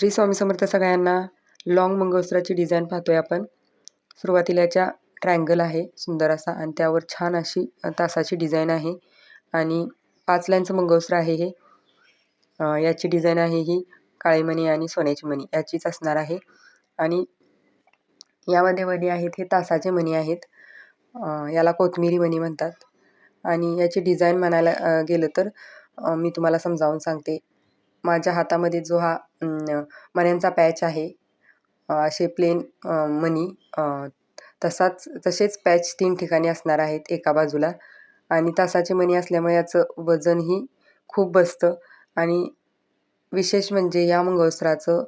श्री स्वामी समर्थ सगळ्यांना. Long मंगळसूत्राची design पाहतोय आपण. सुरुवातीला याच्या ट्रायंगल आहे सुंदर असा आणि त्यावर छान अशी तासाची डिझाईन आहे आणि 5 लाईनचं मंगळसूत्र आहे हे. याची डिझाईन आहे ही काळी मणी आणि सोन्याची मणी याचीच असणार आहे आणि यामध्ये मणी आहेत हे तासाचे मणी आहेत. याला कोथमिरी मणी म्हणतात आणि याची डिझाईन म्हणायला गेलं तर मी तुम्हाला समजावून सांगते. माझ्या हातामध्ये जो हा मण्यांचा पॅच आहे, असे प्लेन मणी तसेच पॅच 3 ठिकाणी असणार आहेत एका बाजूला आणि तासाचे मणी असल्यामुळे याचं वजनही खूप बसतं आणि विशेष म्हणजे या मंगळसूत्राचं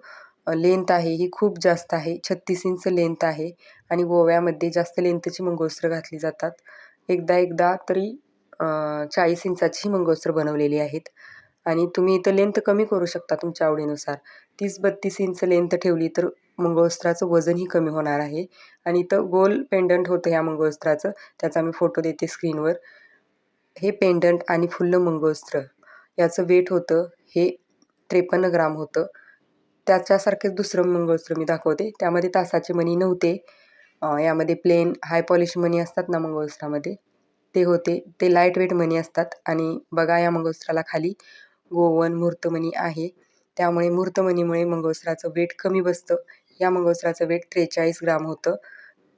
लेंथ आहे ही खूप जास्त आहे. 36 इंच लेंथ आहे आणि गोव्यामध्ये जास्त लेंथची मंगळसूत्र घातली जातात. एकदा तरी 40 इंचाची मंगळसूत्र बनवलेली आहेत आणि तुम्ही इथं लेंथ कमी करू शकता तुमच्या आवडीनुसार. 30-32 इंच लेंथ ठेवली तर मंगळसूत्राचं वजनही कमी होणार आहे आणि इथं गोल पेंडंट होतं ह्या मंगळसूत्राचं, त्याचा मी फोटो देते स्क्रीनवर. हे पेंडंट आणि फुल्ल मंगळसूत्र याचं वेट होतं हे 53 ग्राम होतं. त्याच्यासारखेच दुसरं मंगळसूत्र मी दाखवते. त्यामध्ये तासाचे मणी नव्हते. यामध्ये प्लेन हाय पॉलिश मणी असतात ना मंगळसूत्रामध्ये, ते होते. ते लाईट वेट मणी असतात आणि बघा या मंगळसूत्राला खाली गोवन मुहूर्तमणी आहे. त्यामुळे मुहूर्तमणीमुळे मंगळसूत्राचं वेट कमी बसतं. या मंगळसूत्राचं वेट 43 ग्राम होतं.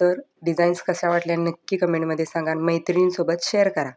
तर डिझाईन्स कशा वाटल्या नक्की कमेंटमध्ये सांगा. मैत्रिणींसोबत शेअर करा.